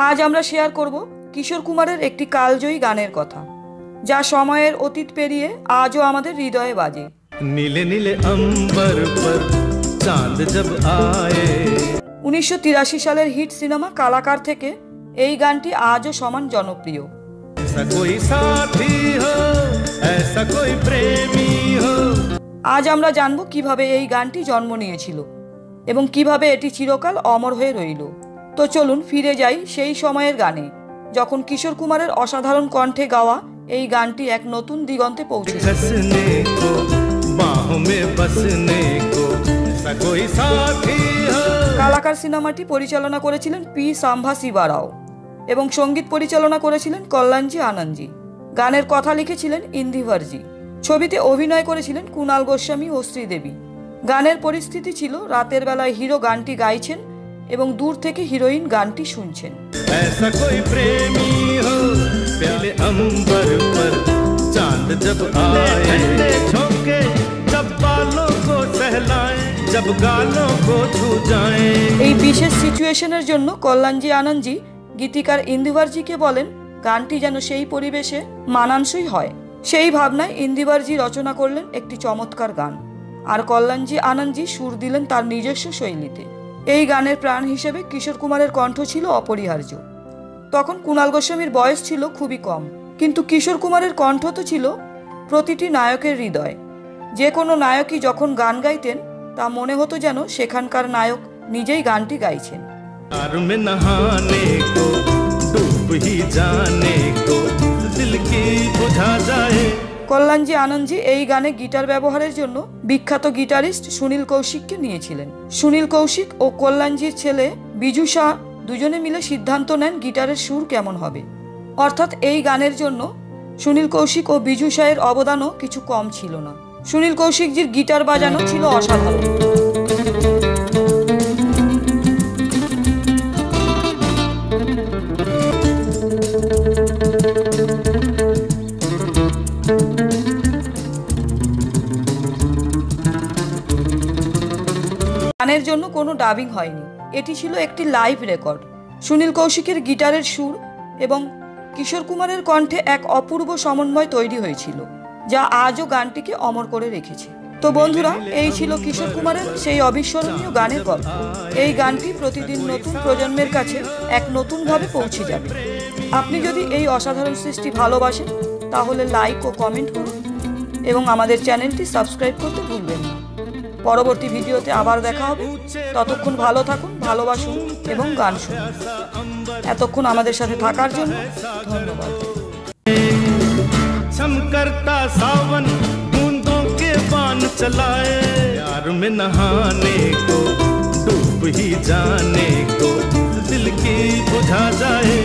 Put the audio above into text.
আজ আমরা শেয়ার করব কিশোর কুমারের একটি কালজয়ী গানের কথা, যা সময়ের অতীত পেরিয়ে আজও আমাদের হৃদয়ে বাজে। নীলে নীলে অম্বর পর চাঁদ জব আয়ে। 1983 সালের হিট সিনেমা কালাকার থেকে এই গানটি আজও সমান জনপ্রিয়। আজ আমরা জানব কিভাবে এই গানটি জন্ম নিয়েছিল এবং কিভাবে এটি চিরকাল অমর হয়ে রইল। তো চলুন ফিরে যাই সেই সময়ের গানে, যখন কিশোর কুমারের অসাধারণ কণ্ঠে গাওয়া এই গানটি এক নতুন দিগন্তে পৌঁছেছে। কালাকার সিনেমাটি পরিচালনা করেছিলেন পি সাম্ভাসিবা রাও এবং সঙ্গীত পরিচালনা করেছিলেন কল্যাণজি আনন্দজি। গানের কথা লিখেছিলেন ইন্দিভারজি। ছবিতে অভিনয় করেছিলেন কুণাল গোস্বামী ও শ্রীদেবী। গানের পরিস্থিতি ছিল রাতের বেলায় হিরো গানটি গাইছেন এবং দূর থেকে হিরোইন গানটি শুনছেন। এই বিশেষ সিচুয়েশনের জন্য কল্যাণজি আনন্দজি গীতিকার ইন্দিভারজিকে বলেন গানটি যেন সেই পরিবেশে মানানসই হয়। সেই ভাবনায় ইন্দিভারজি রচনা করলেন একটি চমৎকার গান, আর কল্যাণজি আনন্দজি সুর দিলেন তার নিজস্ব শৈলীতে। এই গানের প্রাণ হিসেবে কিশোর কুমারের কণ্ঠ ছিল অপরিহার্য। তখন কুণাল গোস্বামীর বয়স ছিল খুবই কম, কিন্তু কিশোর কুমারের কণ্ঠ তো ছিল প্রতিটি নায়কের হৃদয়। যে কোনো নায়কই যখন গান গাইতেন তা মনে হতো যেন সেখানকার নায়ক নিজেই গানটি গাইছেন। কল্যাণজি আনন্দজি এই গানে গিটার ব্যবহারের জন্য বিখ্যাত গিটারিস্ট সুনীল কৌশিককে নিয়েছিলেন। সুনীল কৌশিক ও কল্যাণজির ছেলে বিজু শাহ দুজনে মিলে সিদ্ধান্ত নেন গিটারের সুর কেমন হবে। অর্থাৎ এই গানের জন্য সুনীল কৌশিক ও বিজু শাহের অবদানও কিছু কম ছিল না। সুনীল কৌশিকজির গিটার বাজানো ছিল অসাধারণ। গানের জন্য কোনো ডাবিং হয়নি, এটি ছিল একটি লাইভ রেকর্ড। সুনীল কৌশিকের গিটারের সুর এবং কিশোর কুমারের কণ্ঠে এক অপূর্ব সমন্বয় তৈরি হয়েছিল, যা আজও গানটিকে অমর করে রেখেছে। তো বন্ধুরা, এই ছিল কিশোর কুমারের সেই অবিস্মরণীয় গানের গল্প। এই গানটি প্রতিদিন নতুন প্রজন্মের কাছে এক নতুনভাবে পৌঁছে যাবে। আপনি যদি এই অসাধারণ সৃষ্টি ভালোবাসেন তাহলে লাইক ও কমেন্ট করুন এবং আমাদের চ্যানেলটি সাবস্ক্রাইব করতে ভুলবেন না। পরবর্তী ভিডিওতে আবার দেখা হবে। ততক্ষণ ভালো থাকুন, ভালোবাসুন এবং গান শুনুন। এতক্ষণ আমাদের সাথে থাকার জন্য ধন্যবাদ। करता सावन बूंदों के बान चलाए, यार में नहाने को डूब ही जाने को दिल की बुझा जाए।